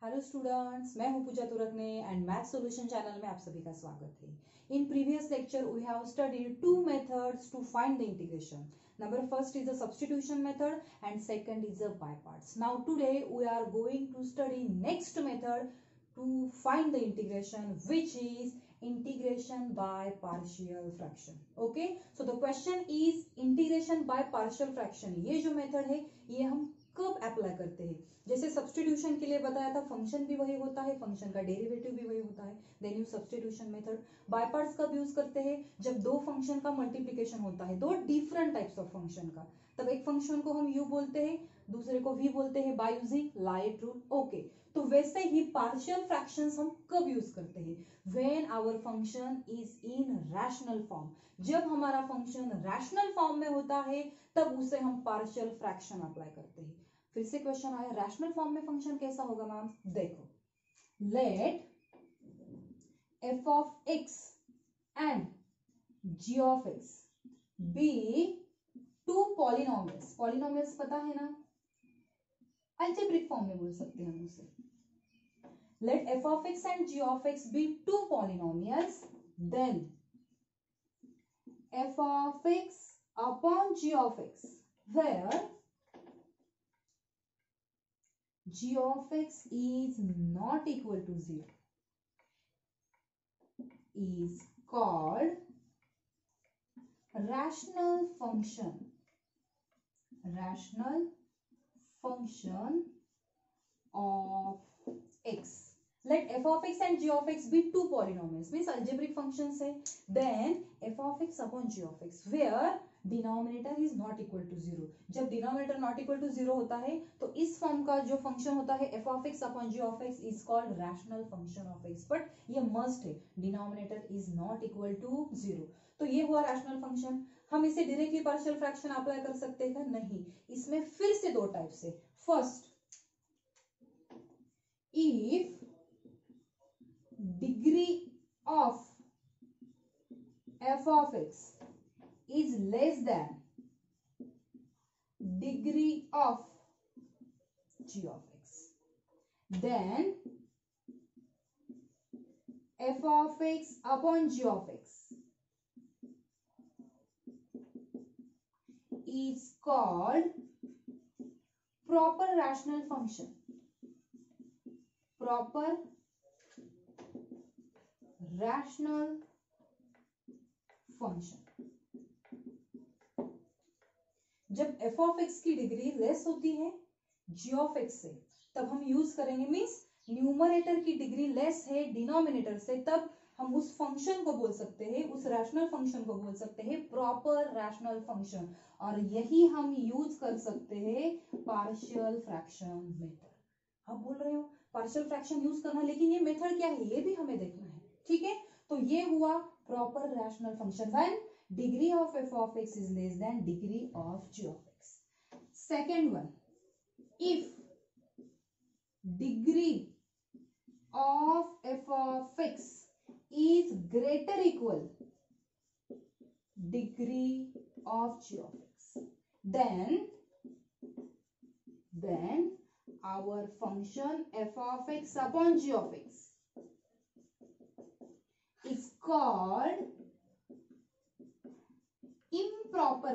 Hello students, मैं हूं Pooja Turgane and math solution channel में आप सभी का स्वागत है। In previous lecture we have studied two methods to find the integration. Number first is the substitution method and second is the by parts. Now today we are going to study next method to find the integration, which is integration by partial fraction. Okay, so the question is integration by partial fraction. ये जो method है ये हम कब apply करते हैं? जैसे substitution के लिए बताया था, फंक्शन भी वही होता है, फंक्शन का डेरिवेटिव भी वही होता है, then use substitution method. By parts कब यूज करते हैं? जब दो फंक्शन का मल्टीप्लिकेशन होता है, दो डिफरेंट टाइप्स ऑफ फंक्शन का, तब एक फंक्शन को हम यू बोलते हैं, दूसरे को वी बोलते हैं by using light rule. Okay, तो वैसे ही पार्शियल फ्रैक्शंस हम कब यूज करते हैं? When our function is in rational form. जब हमारा फंक्शन रैशनल फॉर्म में होता है तब उसे हम पार्शियल फ्रैक्शन अप्लाई करते हैं. फिर से क्वेश्चन आया, रैशनल फॉर्म में फंक्शन कैसा होगा मैम? देखो, late f of x and g of x be two polynomials. Polynomials पता है ना, अल्जेब्रिक फॉर्म में बोल सकते हैं हम उसे. Let f of x and g of x be two polynomials, then f of x upon g of x, where g of x is not equal to 0 is called rational function. Rational function of x. Let f of x and g of x be two polynomials, means algebraic functions है. Then f of x upon g of x, where denominator is not equal to 0. जब denominator not equal to 0 होता है तो इस form का जो function होता है f of x upon g of x is called rational function of x. But ये मस्ट है, denominator is not equal to 0. तो ये हुआ रैशनल फंक्शन. हम इसे डायरेक्टली पार्शियल फ्रैक्शन अप्लाई कर सकते हैं? नहीं, इसमें फिर से दो टाइप से. First, if degree of f of x is less than degree of g of x, then f of x upon g of x is called proper rational function. Proper rational function. जब f of x की degree less होती है g of x से, तब हम use करेंगे, means numerator की degree less है डिनोमिनेटर से, तब हम उस फंक्शन को बोल सकते हैं, उस रैशनल फंक्शन को बोल सकते हैं प्रॉपर रैशनल फंक्शन. और यही हम यूज कर सकते हैं पार्शियल फ्रैक्शन मेथड. आप बोल रहे हो पार्शियल फ्रैक्शन यूज करना, लेकिन ये मेथड क्या है ये भी हमें देखना है. ठीक है, तो ये हुआ proper rational function when degree of f of x is less than degree of g of x. Second one, if degree of f of x is greater equal degree of g of x, then our function f of x upon g of x is called improper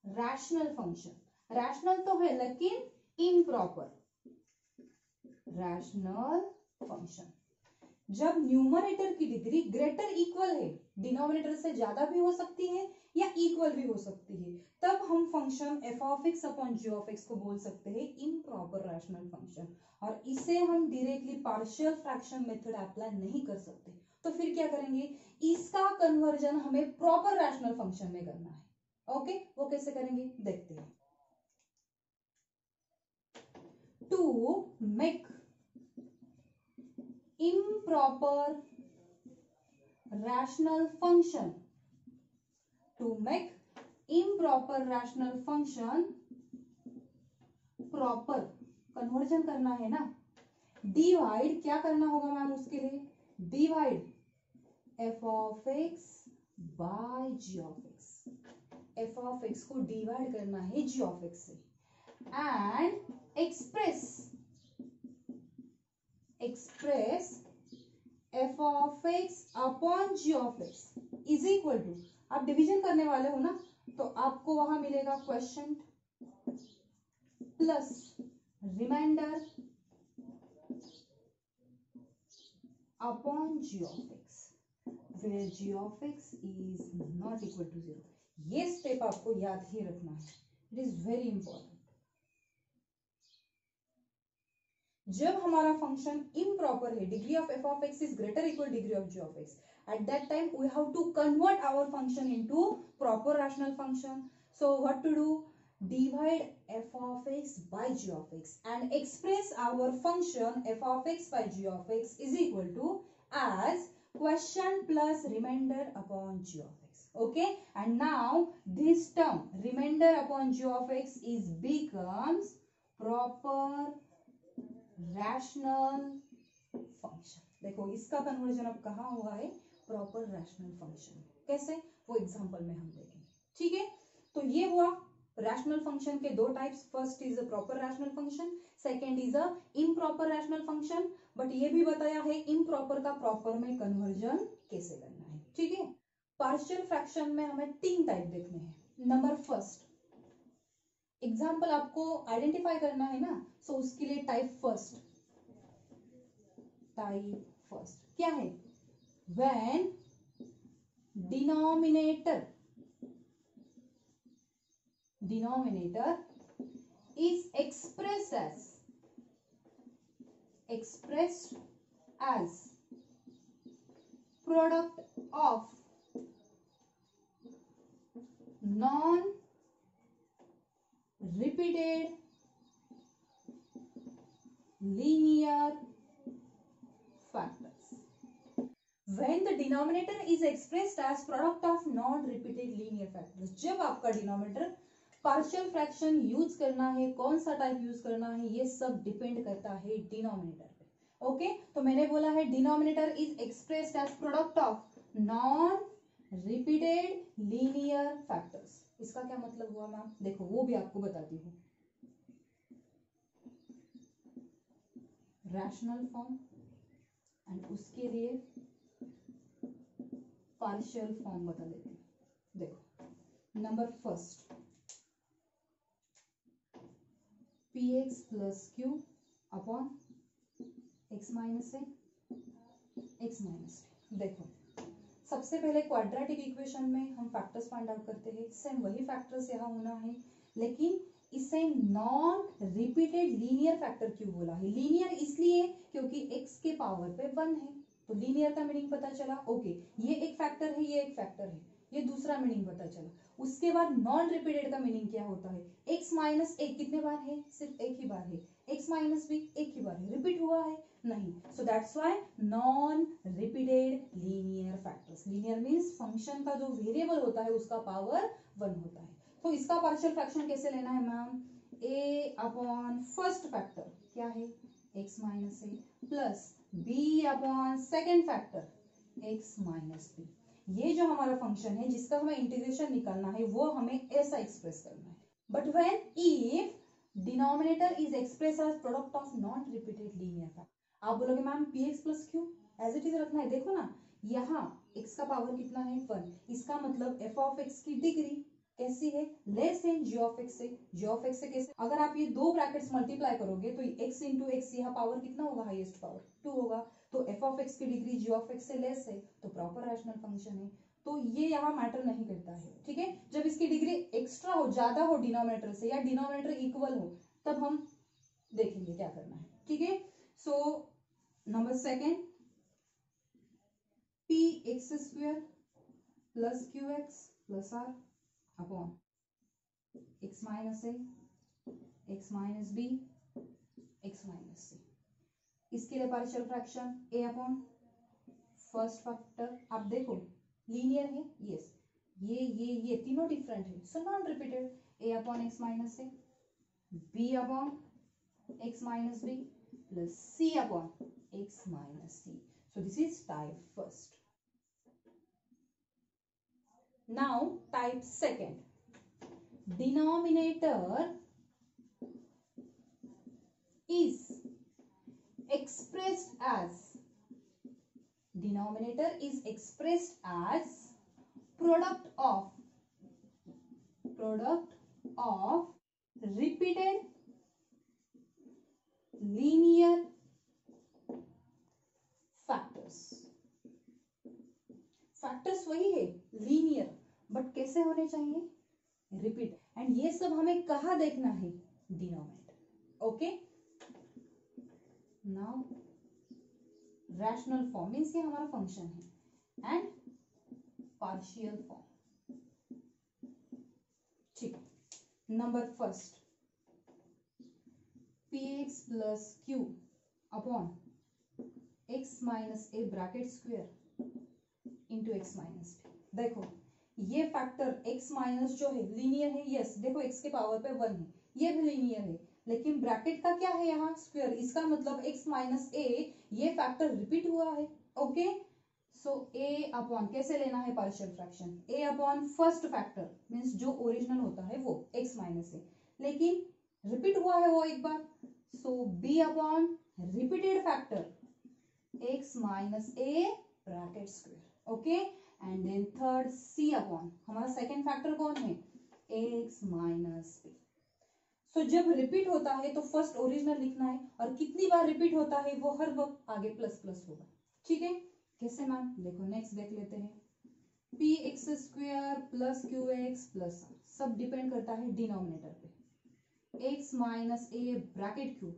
rational function. rational तो है लेकिन improper rational function. जब numerator की degree greater equal है, denominator से ज्यादा भी हो सकती है या इक्वल भी हो सकती है, तब हम function f of x upon g of x को बोल सकते हैं improper rational function. और इसे हम directly partial fraction method apply नहीं कर सकते. तो फिर क्या करेंगे? इसका कन्वर्जन हमें प्रॉपर रैशनल फंक्शन में करना है. ओके, वो कैसे करेंगे देखते हैं. To make improper rational function, to make improper rational function proper, conversion करना है ना. डिवाइड क्या करना होगा मैम उसके लिए? Divide f of x by g of x. f of x को डिवाइड करना है g of x से. and express f of x upon g of x is equal to, आप डिवीजन करने वाले हो ना, तो आपको वहां मिलेगा question plus reminder upon g of x where g of x is not equal to 0. ये स्टेप आपको याद ही रखना है, इट इज वेरी इंपॉर्टेंट. जब हमारा फंक्शन इम्प्रॉपर है, degree of f of x is greater equal degree of g of x, at that time we have to convert our function into proper rational function. So what to do? Divide f of x by g of x and express our function f of x by g of x is equal to as quotient plus remainder upon g of x. Okay, and now this term remainder upon g of x is becomes proper rational function. देखो इसका conversion अब कहाँ हुआ है, proper rational function. कैसे, वो example में हम देखेंगे. ठीक है, तो ये हुआ रैशनल फंक्शन के दो types. First is a proper rational function, second is a improper rational function. But ये भी बताया है इम्प्रॉपर का प्रॉपर में कन्वर्जन कैसे करना है. ठीक है, पार्शियल फ्रैक्शन में हमें तीन टाइप देखने हैं. नंबर फर्स्ट, एग्जाम्पल आपको आइडेंटिफाई करना है ना, सो उसके लिए टाइप फर्स्ट क्या है, when denominator is expressed as product of non repeated linear factors. When the denominator is expressed as product of non-repeated linear factors, जब आपका डिनोमिनेटर पार्शियल फ्रैक्शन यूज करना है, कौन सा टाइप यूज करना है, ये सब डिपेंड करता है डिनोमिनेटर पे. ओके, तो मैंने बोला है denominator is expressed as product of non repeated linear factors. इसका क्या मतलब हुआ मैम, देखो वो भी आपको बताती हूँ. रैशनल फॉर्म एंड उसके लिए पार्शियल फॉर्म बता देती हूँ. देखो number first, px plus Q upon x minus A x minus T. देखो सबसे पहले क्वाड्रेटिक इक्वेशन में हम फैक्टर्स फाइंड आउट करते हैं. सेम वही फैक्टर्स यहाँ होना है, लेकिन इसे नॉन रिपीटेड लीनियर फैक्टर क्यों बोला है. लीनियर इसलिए क्योंकि x के पावर पे 1 है, तो लीनियर का मीनिंग पता चला. ओके, ये एक फैक्टर है, ये एक फैक्टर है, ये दूसरा मीनिंग पता चला. उसके बाद नॉन रिपीटेड का मीनिंग क्या होता है, x माइनस एक कितने बार है, सिर्फ एक ही बार है. x माइनस भी एक ही बार है, रिपीट हुआ है नहीं. So that's why non repeated linear factors. Linear means function का जो वेरिएबल होता है उसका पावर 1 होता है. तो इसका पार्शियल फ्रैक्शन कैसे लेना है ma'am, a upon first factor क्या है x minus A plus b upon second factor x minus B. ये जो हमारा फंक्शन है जिसका हमें इंटीग्रेशन निकालना है वो हमें ऐसा एक्सप्रेस करना है. But when if denominator is express as product of non repeated linear factor, आप बोलोगे ma'am px plus q as it is रखना है. देखो ना यहाँ x का पावर कितना है 1, इसका मतलब f ऑफ x की डिग्री कैसी है, less than g of x से. g ऑफ x से कैसे, अगर आप ये दो ब्रैकेट्स मल्टीप्लाई करोगे तो x इंटू एक्स यहाँ पावर कितना होगा, हाईएस्ट पावर 2 होगा. तो f ऑफ x की डिग्री g ऑफ x से लेस है, तो प्रॉपर रैशनल फंक्शन है. तो ये यहाँ मैटर नहीं करता है. ठीक है, जब इसकी डिग्री एक्स्ट्रा हो, ज्यादा हो डिनोमिनेटर से, या डिनोमिनेटर इक्वल हो, तब हम देखेंगे क्या करना है. ठीक है, so number second, P X square plus Q X plus R upon x minus A x minus B x minus C. इसके लिए partial fraction a upon first factor. आप देखो लीनियर है, यस, ये तीनों डिफरेंट है, so non repeated. a upon x minus A, b upon x minus B plus c upon x minus C. So this is type first. Now type second. Denominator is expressed as product of repeated linear factors वही है linear, but कैसे होने चाहिए, repeat. And ये सब हमें कहाँ देखना है, denominator. Okay, now rational form means ये हमारा फंक्शन है, एंड पार्शियल फॉर्म। ठीक, number first, px plus q upon x minus ए bracket square into x minus B. देखो ये फैक्टर x माइनस जो है लीनियर है, यस देखो x के पावर पे 1 है, ये भी लीनियर है, लेकिन ब्रैकेट का क्या है यहाँ स्क्वायर, इसका मतलब x माइनस ए, ये फैक्टर रिपीट हुआ है। ओके, सो a अपॉन कैसे लेना है partial fraction, a upon first factor means जो ओरिजिनल होता है वो x माइनस ए, लेकिन रिपीट हुआ है वो एक बार, so b upon repeated factor x minus A bracket square. Okay, and then third c upon हमारा सेकेंड फैक्टर कौन है, x माइनस b। सो जब रिपीट होता है तो फर्स्ट ओरिजिनल लिखना है, और कितनी बार रिपीट होता है वो हर वक्त आगे प्लस प्लस होगा। ठीक है, कैसे मैम, देखो नेक्स्ट देख लेते हैं, px square plus qx plus r, सब डिपेंड करता है डिनोमिनेटर पे, x माइनस ए bracket q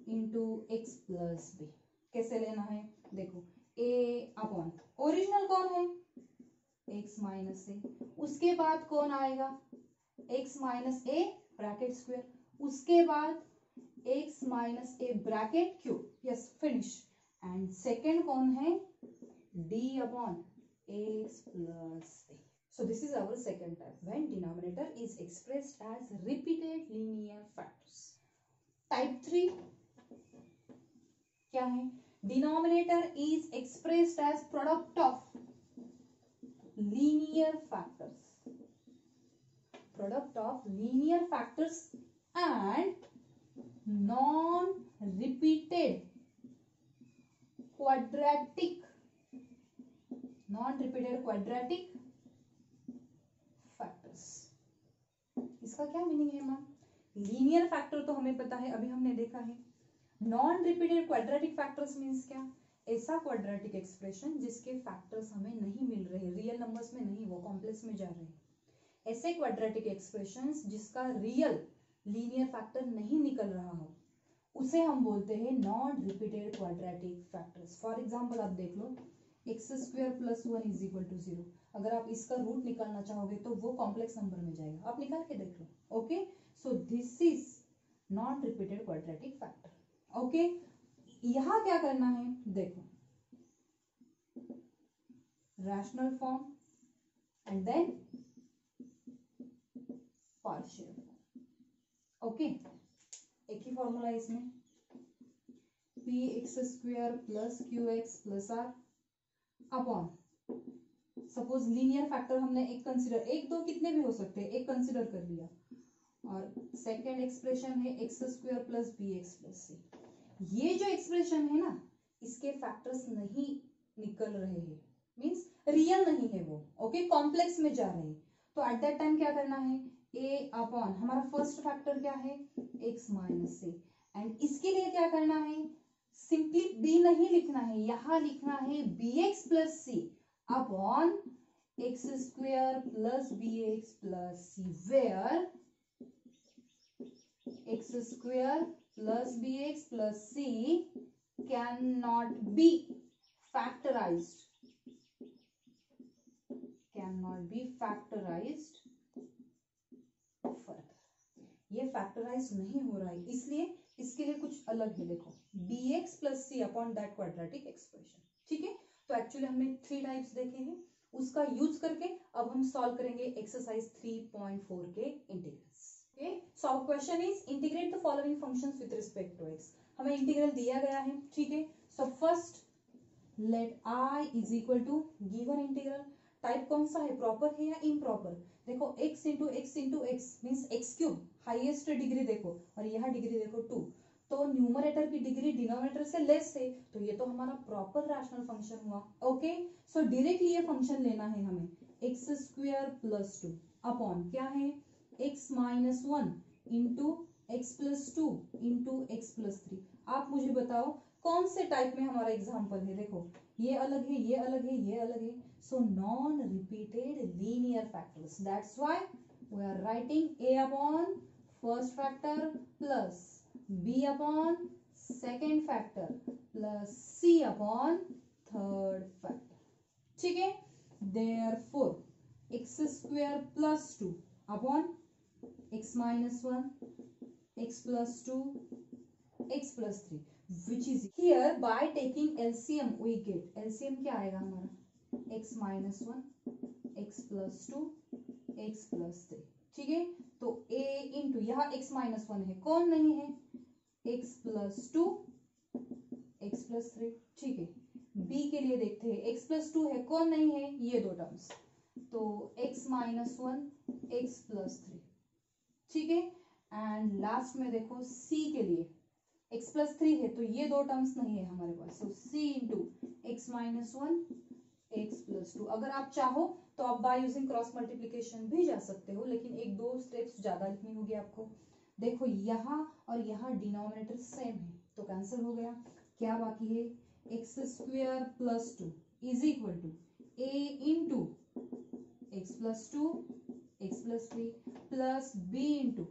into x plus B. कैसे लेना है, देखो a अपॉन ओरिजिनल कौन है x माइनस ए, उसके बाद कौन आएगा x माइनस ए ब्रैकेट स्क्वायर, उसके बाद x minus A bracket Q, yes finish, and second कौन है d upon x plus A. So this is our second type when denominator is expressed as repeated linear factors. Type 3 क्या है, denominator is expressed as product of linear factors and non-repeated quadratic factors। इसका क्या meaning है ma'am, linear factor तो हमें पता है, अभी हमने देखा है। Non repeated quadratic factors means क्या, ऐसा क्वाड्रेटिक एक्सप्रेशन जिसके फैक्टर्स हमें नहीं मिल रहे, रियल नंबर्स में नहीं, वो कॉम्प्लेक्स में जा रहे हैं। ऐसे क्वाड्रेटिक एक्सप्रेशंस जिसका रियल लीनियर फैक्टर नहीं निकल रहा हो, उसे हम बोलते हैं non repeated quadratic factors. For example आप देख लो, X square plus 1 is equal to 0, अगर आप इसका रूट निकालना चाहोगे तो वो कॉम्प्लेक्स नंबर में जाएगा, आप निकाल के देख लो। Okay, so this is non repeated quadratic factor. Okay, यहां क्या करना है, देखो rational form and then partial form. Okay, एक ही फॉर्मूला इसमें, P X square plus Q X plus R upon, suppose linear factor हमने एक कंसिडर, एक दो कितने भी हो सकते हैं, एक कंसिडर कर लिया, और सेकेंड एक्सप्रेशन है x square plus B x plus C. ये जो एक्सप्रेशन है ना, इसके फैक्टर्स नहीं निकल रहे हैं, मींस रियल नहीं है वो, ओके कॉम्प्लेक्स में जा रहे हैं, तो एट दैट टाइम क्या करना है, a अपॉन हमारा फर्स्ट फैक्टर क्या है x माइनस ए, एंड इसके लिए क्या करना है, सिंपली b नहीं लिखना है, यहां लिखना है bx plus c upon x square plus B x plus c, where x square plus bx plus c cannot be factorized further। ये फैक्टराइज नहीं हो रहा है, इसलिए इसके लिए कुछ अलग है, देखो bx plus c upon that quadratic expression. ठीक है, तो एक्चुअली हमने 3 टाइप्स देखे हैं, उसका यूज करके अब हम सॉल्व करेंगे एक्सरसाइज 3.4 के integrals. Okay, so our question is integrate the following functions with respect to x। हमें इंटीग्रल दिया गया है, ठीक है। So first let I is equal to given integral, type कौन सा है, प्रॉपर है या इम्प्रॉपर, देखो x into x means x cube, highest degree देखो और यहाँ डिग्री देखो 2, तो न्यूमरेटर की डिग्री डिनोमिनेटर से लेस है, तो ये तो हमारा प्रॉपर रैशनल फंक्शन हुआ। ओके, सो डायरेक्टली ये फंक्शन लेना है हमें, एक्स स्क्वायर प्लस 2 अपॉन क्या है, x minus 1 into x plus 2 into x plus 3। आप मुझे बताओ कौन से टाइप में हमारा एग्जाम्पल है। देखो ये अलग है, ये अलग है, ये अलग है, so non repeated linear factors, that's why we are writing a upon first factor plus b upon second factor plus c upon third factor. ठीक है, therefore x square plus 2 upon x minus 1 x plus 2 x plus 3 which is here by taking LCM we get LCM क्या आएगा हमारा x minus 1 x plus 2 x plus 3। ठीक है, तो a into यहाँ x minus 1 है, कौन नहीं है, x plus 2 x plus 3। ठीक है, b के लिए देखते हैं, x plus 2 है, कौन नहीं है, ये दो टर्म्स, तो x minus 1 x plus 3। ठीक है, एंड लास्ट में देखो c के लिए x प्लस 3 है, तो ये दो टर्म्स नहीं है हमारे पास, सो c into x minus 1 x plus 2। अगर आप चाहो तो आप बाय यूजिंग क्रॉस मल्टीप्लीकेशन भी जा सकते हो, लेकिन एक दो स्टेप्स ज्यादा लिखनी होगी आपको। देखो यहाँ और यहाँ डिनोमिनेटर सेम है, तो कैंसिल हो गया, क्या बाकी है, x square plus 2 is equal to a into x plus 2 x plus 3 plus b into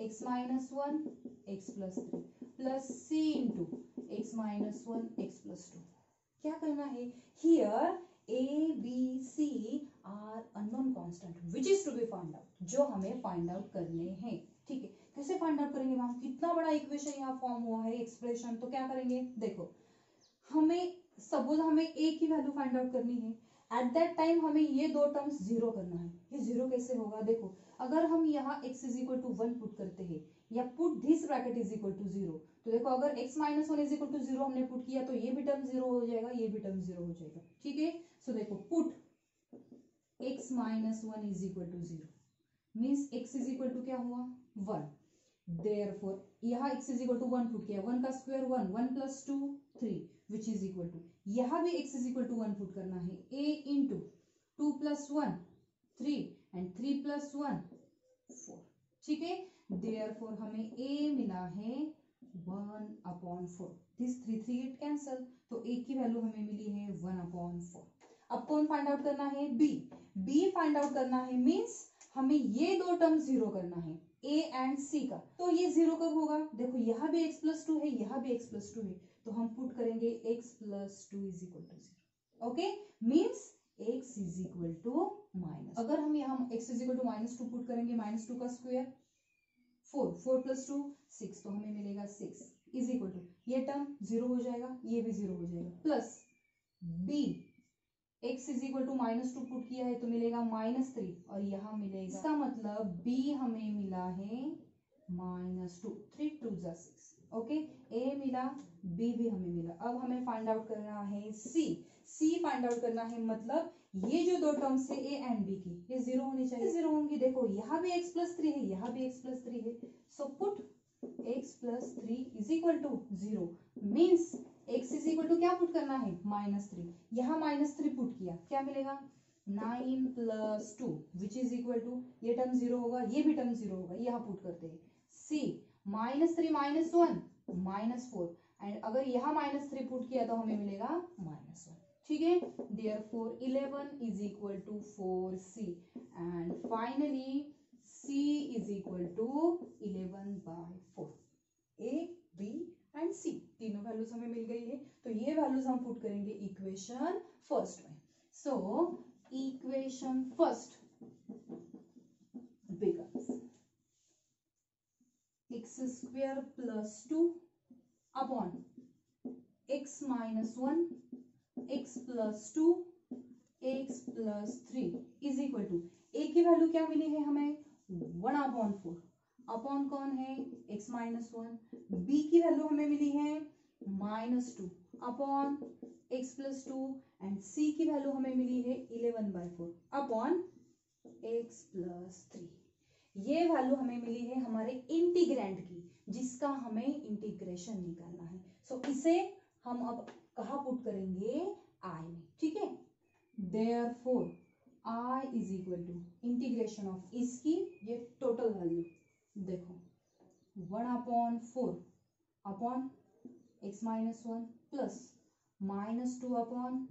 x minus 1 x plus 3 plus c into x minus 1 x plus 2। क्या करना है, here a b c are unknown constant which is to be find out, जो हमें find out करने हैं। ठीक है, कैसे फाइंड आउट करेंगे मैम, कितना बड़ा इक्वेशन यहाँ फॉर्म हुआ है, एक्सप्रेशन, तो क्या करेंगे, देखो हमें सपोज हमें a की वैल्यू फाइंड आउट करनी है, एट दैट टाइम हमें ये दो टर्म्स जीरो करना है। ये जीरो कैसे होगा, देखो अगर हम यहाँ x is equal to 1 put करते हैं या put this bracket is equal to 0, तो देखो अगर x minus 1 is equal to 0 हमने पुट किया तो ये भी टर्म 0 हो जाएगा, ये भी टर्म 0 हो जाएगा। ठीक है, सो देखो put x minus 1 is equal to 0 means x is equal to क्या हुआ 1, देयरफॉर यहाँ x is equal to 1 put किया, 1 का square 1, 1 plus 2 3 which is equal to, यहाँ भी x is equal to 1 put करना है, a into 2 plus 1 3 and 3 plus 1 4। ठीक है, देयरफॉर हमें a मिला है 1 अपॉन 4, दिस 3 3 गेट कैंसल, तो a की वैल्यू हमें मिली है 1 अपॉन 4। अब कौन फाइंड आउट करना है, b फाइंड आउट करना है, मीन्स हमें ये दो टर्म जीरो करना है a एंड c का, तो ये जीरो कब होगा, देखो यहाँ भी x प्लस 2 है, यहाँ भी x प्लस 2 है, तो हम पुट करेंगे x plus 2 is equal to 0। Okay, means x is equal to minus, अगर हम यहाँ x is equal to minus 2 put करेंगे, माइनस 2 का स्क्वायर 4, 4 प्लस 2 6, तो हमें मिलेगा 6 इज इक्वल टू, ये टर्म 0 हो जाएगा, ये भी 0 हो जाएगा, plus b x is equal to minus 2 put किया है तो मिलेगा माइनस 3, और यहाँ मिलेगा, इसका मतलब b हमें मिला है माइनस 2, 3 2 जा 6। ओके, a मिला, b भी हमें मिला। अब हमें फाइंड आउट करना है c फाइंड आउट करना है, मतलब ये जो दो टर्म्स है a एंड b की, ये जीरो होनी चाहिए, जीरो होंगी। देखो यहाँ भी x प्लस 3 है, यहाँ भी x प्लस 3 है, so put x plus 3 is equal to 0, means x is equal to क्या पुट करना है, माइनस 3, यहाँ माइनस 3 पुट किया, क्या मिलेगा 9 plus 2 which is equal to, ये टर्म 0 होगा, ये भी टर्म 0 होगा, यहाँ पुट करते हैं c minus 3 minus 1 minus 4, and अगर यहाँ माइनस 3 पुट किया तो हमें मिलेगा माइनस 1। ठीक है, therefore 11 is equal to 4c, and finally c is equal to 11/4। a b and c तीनों वैल्यूज हमें मिल गई है, तो ये वैल्यूज हम पुट करेंगे इक्वेशन फर्स्ट में। सो equation first becomes x square plus 2 upon x minus 1 x plus 2 x plus 3 is equal to, a की वैल्यू क्या मिली है हमें 1/4, अपॉन कौन है x माइनस 1, b की वैल्यू हमें मिली है -2 upon x plus 2, and c की वैल्यू हमें मिली है 11/4 अपॉन x प्लस 3। ये वैल्यू हमें मिली है हमारे इंटीग्रैंड की, जिसका हमें इंटीग्रेशन निकालना है। सो इसे हम अब कहाँ पुट करेंगे, आई में, ठीक है। Therefore I is equal to integration of इसकी ये टोटल वैल्यू देखो 1/4 upon x minus 1 plus -2 upon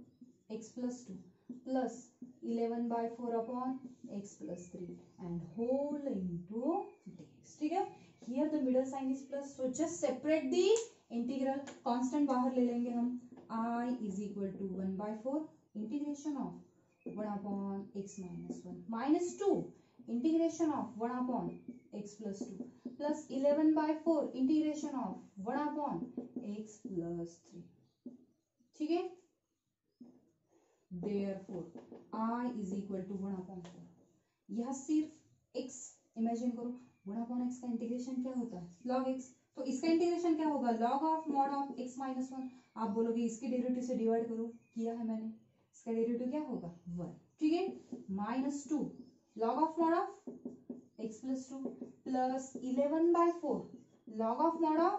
x plus 2 plus 11/4 upon x plus 3 and whole into dx, ठीक है। Here the middle sign is plus, so just separate the integral, constant बाहर ले लेंगे हम। I is equal to 1/4 integration of 1 upon x minus 1 minus 2 integration of 1 upon x plus 2 plus 11/4 integration of 1 upon x plus 3, ठीक है। therefore I is equal to 1 upon 4, यह सिर्फ x imagine करो, 1 upon x का integration क्या होता है, log x, तो इसका इंटीग्रेशन क्या होगा, log of mod of x minus 1। आप बोलोगे इसके डेरिवेटिव से डिवाइड करो, किया है मैंने, इसका डेरिवेटिव क्या होगा 1, ठीक है। -2 log of mod of x plus 2 plus 11/4 log of mod of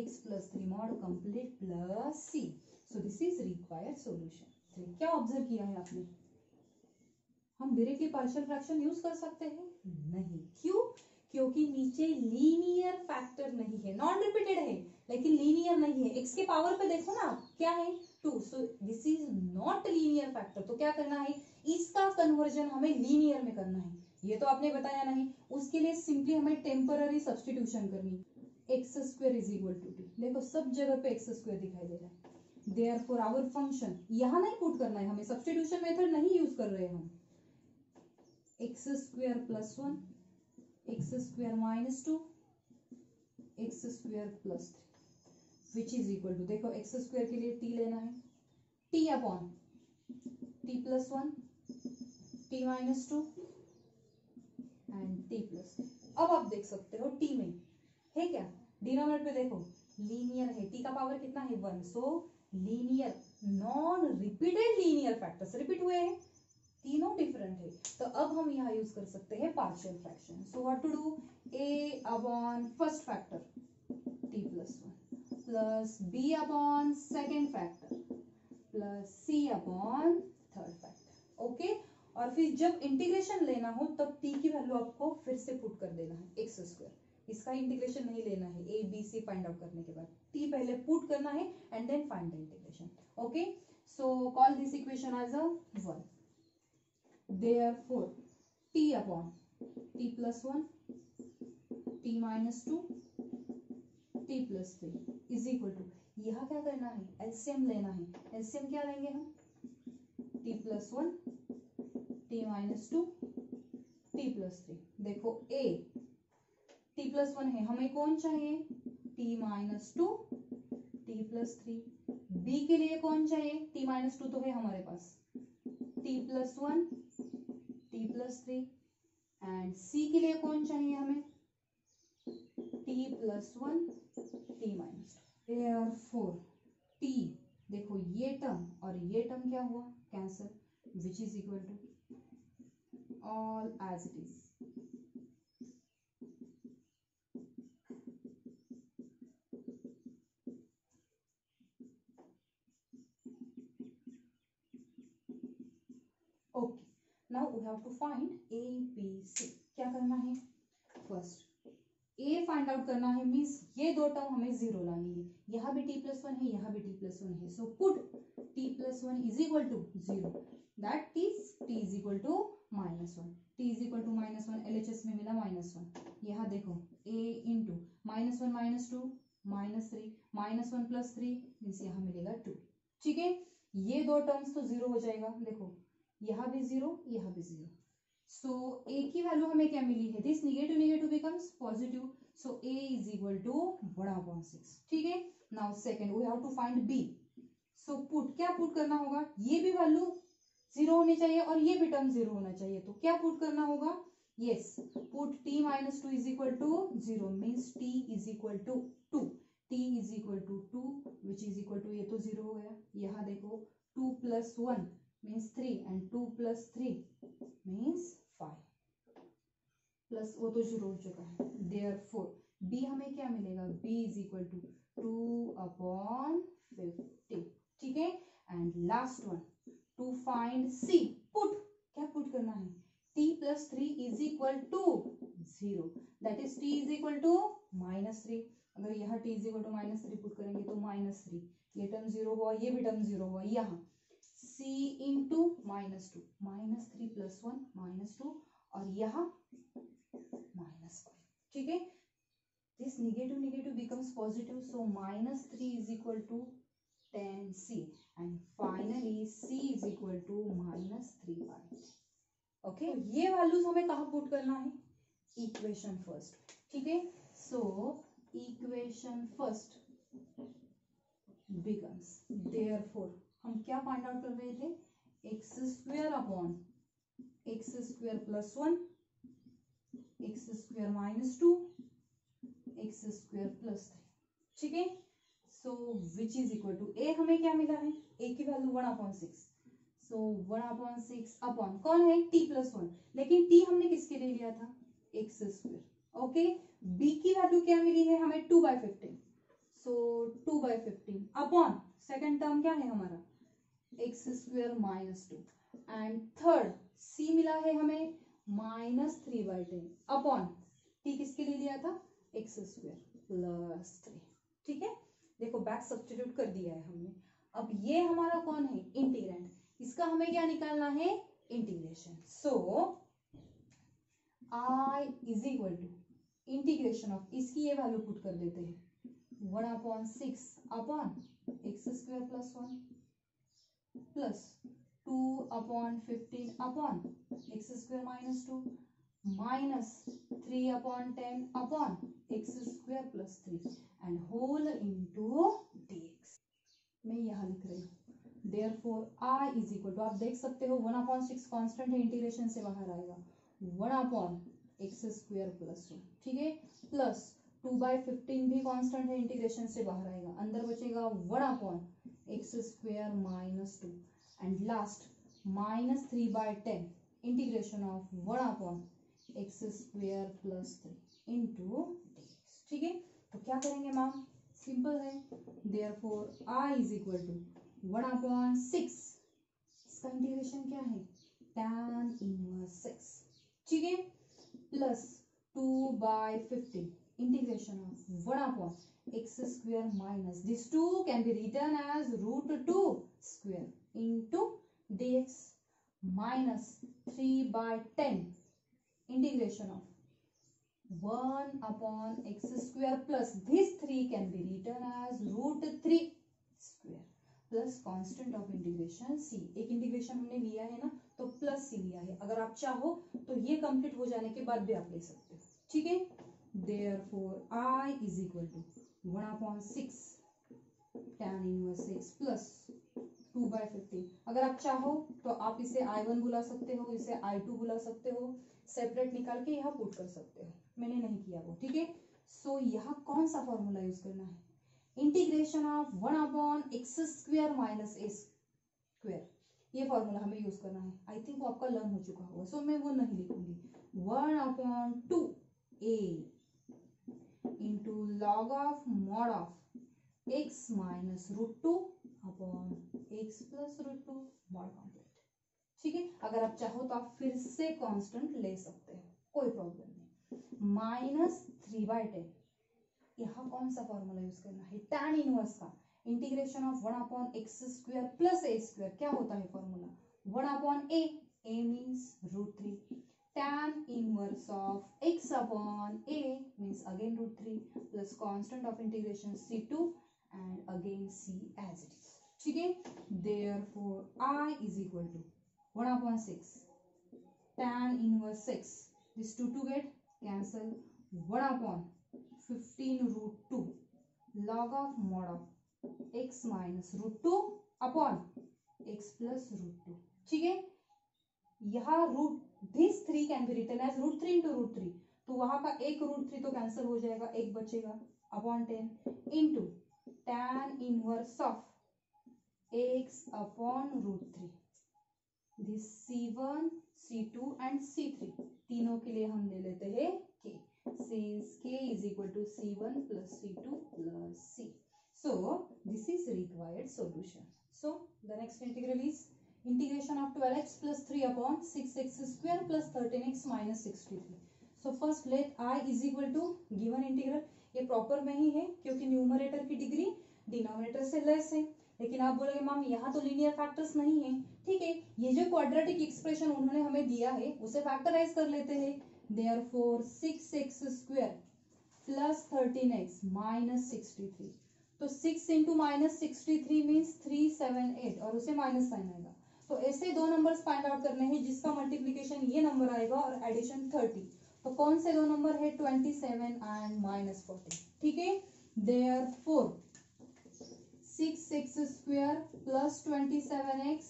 x plus 3 mod complete plus c, so this is required solution 3। क्या ऑब्जर्व किया है आपने, हम डायरेक्टली पार्शियल फ्रैक्शन यूज कर सकते हैं, नहीं, क्यों, क्योंकि नीचे लीनियर फैक्टर नहीं है, नॉन रिपीटेड है लेकिन लीनियर नहीं है। x के पावर पे देखो ना क्या है 2, सो this is not linear factor. तो क्या करना है, इसका कन्वर्जन हमें लीनियर में करना है, ये तो आपने बताया नहीं, उसके लिए सिंपली हमें टेम्पररी सब्स्टिट्यूशन करनी, x square is equal to t, देखो सब जगह पे एक्स स्क्वायर दिखाई दे रहा है। देयरफॉर आवर फंक्शन यहाँ नहीं पुट करना है हमें, सब्स्टिट्यूशन मेथड नहीं यूज कर रहे हम। X square plus 1 x square minus 2 x square plus 3 which is equal to, देखो एक्स स्क्वायर के लिए टी लेना है, t upon t plus 1 t minus 2 and t plus. अब आप देख सकते हो टी में है क्या, डिनोमिनेटर पे देखो लीनियर है, टी का पावर कितना है 1, सो linear, non repeated linear factors repeat हुए हैं, तीनों डिफरेंट है। तो अब हम यहाँ यूज कर सकते हैं partial fraction. So what to do, a upon first factor t plus 1 plus b upon second factor plus c upon third factor, okay. और फिर जब इंटीग्रेशन लेना हो तब t की वैल्यू आपको फिर से पुट कर देना है एक्स स्क्वायर, इसका इंटीग्रेशन नहीं लेना है, a b c find out करने के बाद t पहले पुट करना है and then find the integration, okay. So call this equation as a 1। Therefore, t upon t plus 1, t minus 2, t plus 3 is equal to, यहाँ क्या करना है, एलसीएम लेना है, एलसीएम क्या लेंगे हम, t plus 1, t minus 2, t plus 3। देखो a t plus 1 है, हमें कौन चाहिए, t minus 2, t plus 3। b के लिए कौन चाहिए, t minus 2 तो है हमारे पास, t plus 1 t plus 3 and c के लिए कौन चाहिए हमें, t plus 1 t minus 2। therefore t, देखो ये टर्म और ये टर्म क्या हुआ, cancel, which is equal to all as it is. Okay, now we have to find a b c। क्या करना है, फर्स्ट a फाइंड आउट करना है, मींस ये दो टर्म हमें जीरो लानी है, यहाँ भी t प्लस 1 है, यहाँ भी t प्लस 1 है, so put t plus 1 is equal to 0, that is t is equal to -1, t is equal to -1, LHS में मिला -1, यहाँ देखो a इंटू -1 -2 -3 -1 प्लस 3 मीन्स यहाँ मिलेगा 2, ठीक है। ये दो टर्म्स तो जीरो हो जाएगा, देखो यहाँ भी जीरो, यहाँ भी जीरो, सो a की वैल्यू हमें क्या मिली है, this negative negative becomes positive, so a is equal to 1/6, ठीक है। Now second we have to find b, so put, क्या पुट करना होगा, ये भी वैल्यू जीरो होनी चाहिए और ये भी टर्म जीरो होना चाहिए, तो क्या पुट करना होगा, yes, put t minus 2 is equal to 0 means t is equal to 2, t is equal to 2 which is equal to, ये तो जीरो हो गया, यहाँ देखो 2 plus 1 means 3 and 2 plus 3 means 5 plus वो तो शुरू हो चुका है, देयरफॉर b हमें क्या मिलेगा, b इज इक्वल टू 2/50, ठीक है। And last one to find c, put, क्या पुट करना है, t plus 3 is equal to 0, that is t is equal to -3। अगर यहाँ t is equal to -3 put करेंगे तो -3, ये टर्म 0 हुआ, ये भी टर्म 0 हुआ, यहाँ c इंटू -2, -3 + 1 -2, और यहाँ -5, ठीक है। This negative negative becomes positive, so -3 is equal to 10c and finally c is equal to -3/10। Okay, ये वैल्यूज हमें कहाँ पुट करना है, इक्वेशन फर्स्ट, ठीक है। So equation first becomes, therefore हम क्या फाइंड आउट कर रहे थे, x² upon x² + 1 x² - 2 x² + 3, ठीक है। So which is equal to a, हमें क्या मिला है, a की वैल्यू 1/6, सो 1/6 अपॉन कौन है, t + 1, लेकिन t हमने किसके लिए लिया था, x², ओके। b की वैल्यू क्या मिली है हमें, 2/15, सो 2/15 अपॉन सेकेंड टर्म क्या है हमारा, x² - 2, एंड थर्ड c मिला है हमें -3/10 अपॉन t किसके लिए लिया था, x² + 3, ठीक है। देखो बैक सब्स्टिट्यूट कर दिया है हमने। अब ये हमारा कौन है, इंटीग्रेंड, इसका हमें क्या निकालना है, integration. So I is equal to integration of, इसकी ये वैल्यू पुट कर देते हैं, 1/6 upon x² + 1 plus 2/15 upon x² - 2 minus 3/10 upon x² + 3 and whole into dx। मैं यहाँ लिख रही हूँ, therefore I is equal to, आप देख सकते हो 1/6 कांस्टेंट है, इंटीग्रेशन से बाहर आएगा, 1/x² + 1, ठीक है, प्लस 2/15 भी कांस्टेंट है, इंटीग्रेशन से बाहर आएगा, अंदर बचेगा 1/x² - 2 and last -3/10 integration of 1/x² + 3 into dx, ठीक है। तो क्या करेंगे मैम, सिंपल है, therefore I is equal to 1/6, इसका इंटीग्रेशन क्या है, tan 1/6, ठीक है, plus 2/15 integration of 1/x² minus this 2 can be written as √2² into dx minus 3/10 integration of 1/x² plus this 3 can be written as √3² plus constant of integration c, एक integration हमने लिया है ना, तो प्लस c लिया है, अगर आप चाहो तो ये कंप्लीट हो जाने के बाद भी आप ले सकते हो, ठीक है। Therefore I is equal to 1/6 tan 1/6 plus 2/15, अगर आप चाहो तो आप इसे I1 बुला सकते हो, इसे I2 बुला सकते हो, सेपरेट निकाल के यहाँ पुट कर सकते हो, मैंने नहीं किया वो, ठीक है। सो यहाँ कौन सा फॉर्मूला यूज करना है, इंटीग्रेशन ऑफ 1/x² - a², ये फॉर्मूला हमें यूज करना है। आई थिंक वो आपका लर्न हो चुका होगा, सो मैं वो नहीं लिखूंगी, 1/2a into log of mod of x - √2 upon x + √2 mod complete, ठीक है। अगर आप चाहो तो आप फिर से कांस्टेंट ले सकते हो, कोई प्रॉब्लम नहीं, -3/10, यहाँ कौन सा फॉर्मूला यूज करना है, tan इनवर्स का, इंटीग्रेशन ऑफ 1/x² + a², क्या होता है formula, 1/a, a means √3, tan inverse of x/a means again √3 plus constant of integration c2 and again c as it is, ठीक है। Therefore I is equal to 1/6 tan inverse 6, this 2 get cancel, 1/15 √2 log of mod of x - √2 upon x + √2, ठीक है। यहाँ this 3 can be written as √3 into √3, तो वहां का एक √3 तो कैंसिल हो जाएगा, एक बचेगा, upon 10 into tan inverse of x upon √3, this C1, C2 and C3 तीनों के लिए हम ले लेते हैं K. Says K is equal to C1 plus C2 plus C. So this is required solution. So the next integral is integration of 12x plus 3 upon 6x square plus 13x minus 63. So first let I is equal to given integral. ये proper में ही है क्योंकि numerator की degree denominator से less है. लेकिन आप बोलोगे मैम यहाँ तो लीनियर फैक्टर्स नहीं है. ठीक है, ये जो क्वाड्रेटिक एक्सप्रेशन उन्होंने हमें दिया है उसे फैक्टराइज कर लेते हैं. Therefore 6x square plus 13x minus 63. तो 6 इंटू माइनस 63 मीन्स 378 और उसे माइनस साइन आएगा. तो ऐसे दो नंबर्स फाइंड आउट करने हैं जिसका मल्टीप्लीकेशन ये नंबर आएगा और एडिशन 30. तो कौन से दो नंबर है 27 एंड माइनस 40. ठीक है, therefore 6x square plus 27x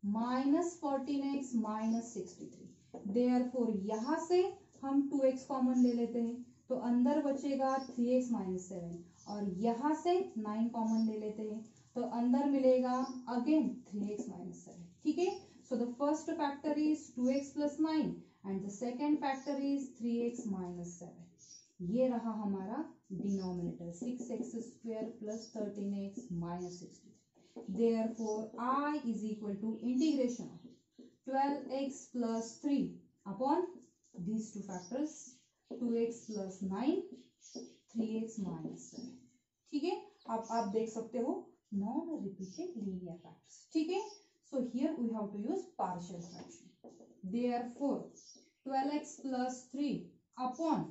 minus 14x minus 63. Therefore यहाँ से हम 2x कॉमन ले लेते हैं तो अंदर बचेगा 3x माइनस 7 और यहाँ से 9 कॉमन ले लेते हैं तो अंदर मिलेगा अगेन 3x माइनस 7. ठीक है, so the first factor is 2x plus 9 and the second factor is 3x minus 7. ये रहा हमारा denominator 6x square plus 13x minus 63. Therefore I is equal to integration of 12x plus 3 upon these two factors 2x plus 9 3x minus 7. ठीक है, अब आप देख सकते हो नॉन रिपीटेड लीनियर फैक्टर्स. ठीक है, so here we have to use partial fraction. Therefore 12x plus 3 upon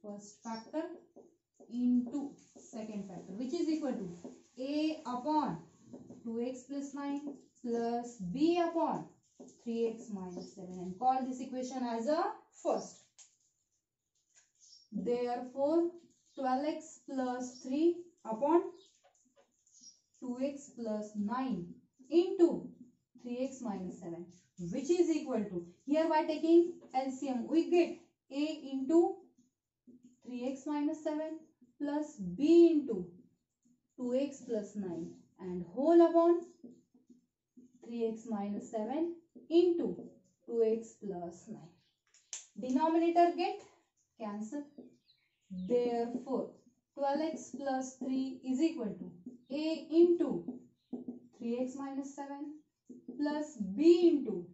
first factor into second factor which is equal to a upon 2x plus 9 plus b upon 3x minus 7 and call this equation as a first. Therefore 12x plus 3 upon 2x plus 9 into 3x minus 7 which is equal to, here by taking LCM we get a into 3x minus 7 plus b into 2x plus 9 and whole upon 3x minus 7 into 2x plus 9. Denominator get cancelled. Therefore 12x plus 3 is equal to a into 3x minus 7 plus b into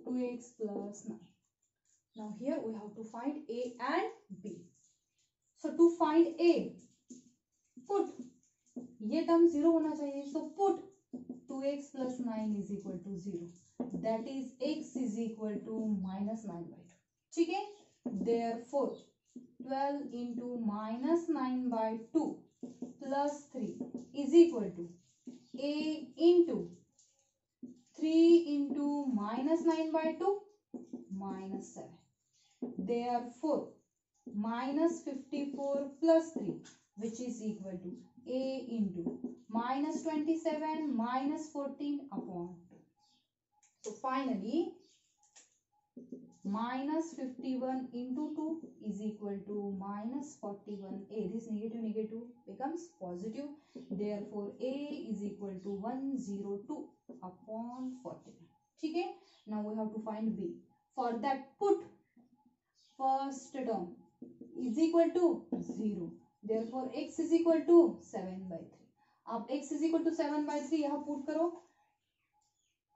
2x plus 9. Now here we have to find a and b. So to find a, put ये term 0 होना चाहिए. So put 2x plus 9 is equal to 0. That is x is equal to minus 9 by 2. ठीक है, therefore 12 into minus 9 by 2 plus 3 is equal to a into 3 into minus 9 by 2 minus 7. Therefore minus 54 plus 3 which is equal to a into minus 27 minus 14 upon 2. So finally minus 51 into 2 is equal to minus 41a. This negative becomes positive. Therefore a is equal to 102 upon 41. ठीक है, now we have to find b. For that put first term is equal to 0. Therefore x is equal to 7 by 3. आप x is equal to 7 by 3 यहाँ put करो,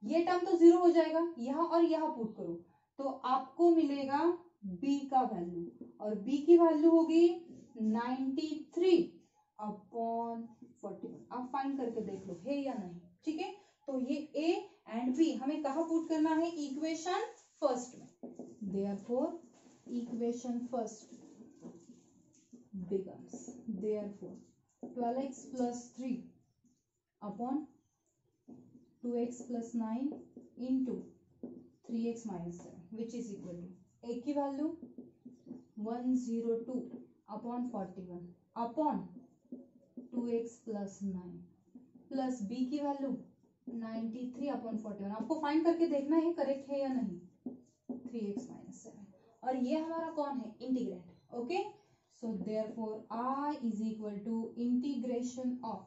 ये term तो 0 हो जाएगा. यहाँ और यहाँ पुट करो तो आपको मिलेगा b का वैल्यू और b की वैल्यू होगी 93 अपॉन 41. आप फाइंड करके देख लो है या नहीं. ठीक है, तो ये a एंड b हमें कहाँ पुट करना है, इक्वेशन फर्स्ट में. Therefore equation first becomes therefore 12x plus 3 upon 2x plus 9 into 3x minus 7 which is equal to a की value 102 upon 41 upon 2x plus 9 plus b की value 93 upon 41. आपको find करके देखना है correct है या नहीं. 3x minus 7 और ये हमारा कौन है, integrant. Okay, so therefore I is equal to integration of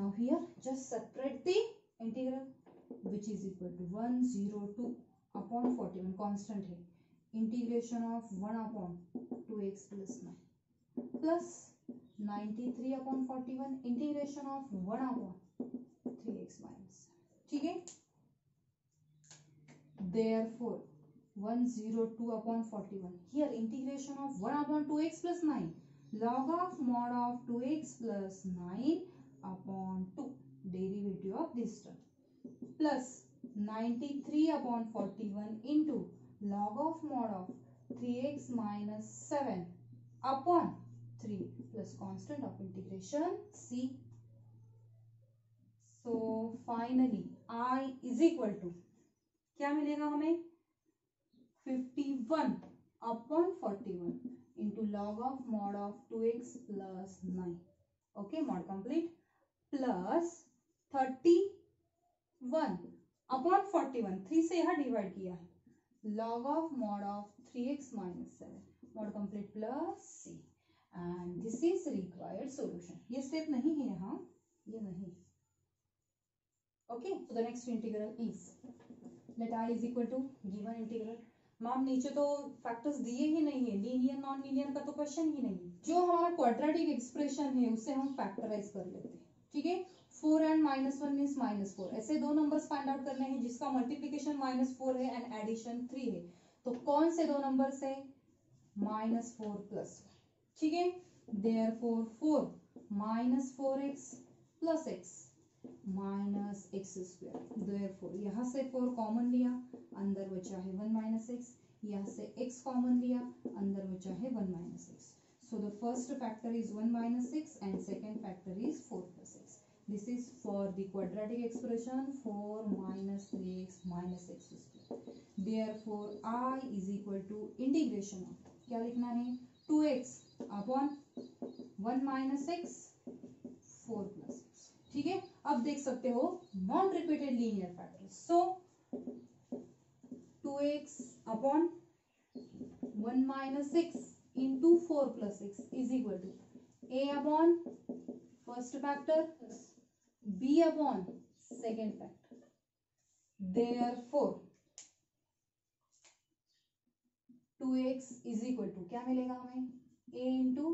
Now here just separate the integral, which is equal to 102 upon 41 constant है, integration of 1 upon 2x plus 9 plus 93 upon 41 integration of 1 upon 3x minus 7. ठीक है, therefore 102 upon 41 here integration of 1 upon 2x plus 9 log of mod of 2x plus 9 upon 2 derivative of this term plus 93 upon 41 into log of mod of 3x minus 7 upon 3 plus constant of integration c. So finally I is equal to क्या मिलेगा हमें 51 upon 41 into log of mod of 2x plus 9. Okay, mod complete. Plus 31 upon 41 3 से यहाँ divide किया है log of mod of 3x minus 7 mod complete plus c and this is required solution. ये step नहीं है यहाँ, ये नहीं. Okay, so the next integral is let I is equal to given integral. Ma'am नीचे तो फैक्टर्स दिए ही नहीं है, लीनियर नॉन लीनियर का तो क्वेश्चन ही नहीं. जो हमारा क्वाड्रेटिक एक्सप्रेशन है उसे हम फैक्टराइज कर लेते हैं. ठीक है, 4 and -1 मीन्स -4. ऐसे दो नंबर्स फाइंड आउट करने हैं जिसका मल्टीप्लिकेशन -4 है एंड एडिशन 3 है. तो कौन से दो नंबर्स है? -4 + 1. ठीक है, therefore 4 -4x + x -x². Therefore यहाँ से 4 कॉमन लिया, अंदर बचा है 1 - x. यहाँ से x कॉमन लिया, अंदर बचा है 1 - x. So the first factor is 1 - x and second factor is 4 + x. This is for the quadratic expression 4 - 3x - x². Therefore I is equal to integration of क्या लिखना है 2x upon 1 - x 4 + x. ठीक है, अब देख सकते हो non repeated linear factors. So 2x upon 1 - x into 4 + x is equal to a upon first factor b upon second factor. Therefore 2x is equal to क्या मिलेगा हमें a into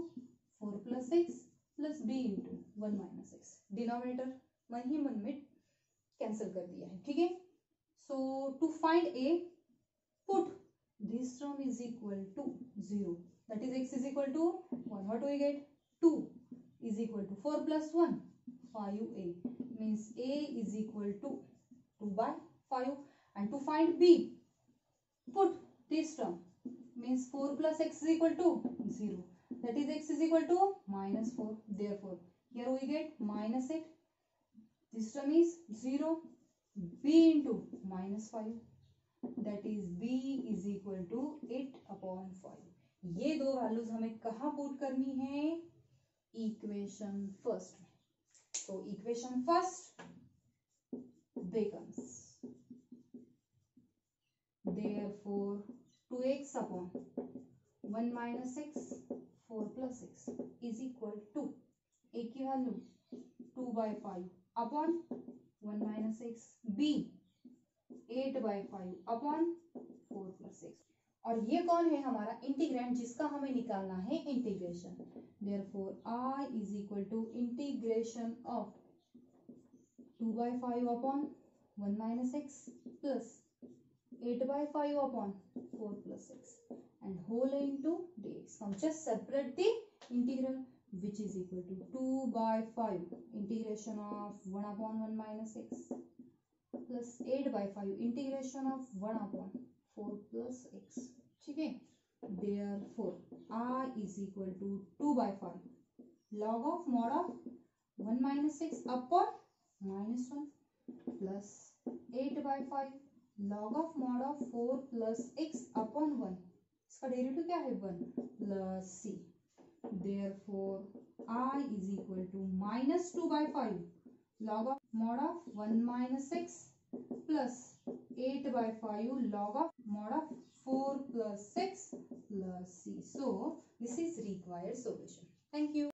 4 + x plus b into 1 - x. Denominator मन ही मन में cancel कर दिया है. ठीक है, so to find a put this term is equal to 0, that is x is equal to 1. What do we get? 2 is equal to 4 + 1 5a means a is equal to 2/5. And to find b put this term means 4 + x is equal to 0, that is x is equal to -4. Therefore here we get -8. This term is 0. b into -5, that is b is equal to 8/5. ये दो values हमें कहाँ put करनी है? Equation first में. तो equation first becomes therefore 2x upon 1 - x 4 + x is equal to a की value 2/5 upon 1 - x, b 8/5 upon 4 + x. और ये कौन है? हमारा इंटीग्रेंड जिसका हमें निकालना है integration. Therefore I is equal to integration of 2/5 upon 1 - x plus 8/5 upon 4 + x and whole into dx. Now just separate the integral, which is equal to 2/5 integration of 1 upon 1 - x plus 8/5 integration of 1 upon 4 + x. ठीक है, therefore I is equal to 2/5 log of mod of 1 - x upon -1 plus 8/5 log of mod of 4 + x upon 1. इसका derivative क्या है? 1 plus c. Therefore I is equal to -2/5 log of mod of 1 - x plus 8/5 log of mod of 4 + x plus c. So this is required solution. Thank you.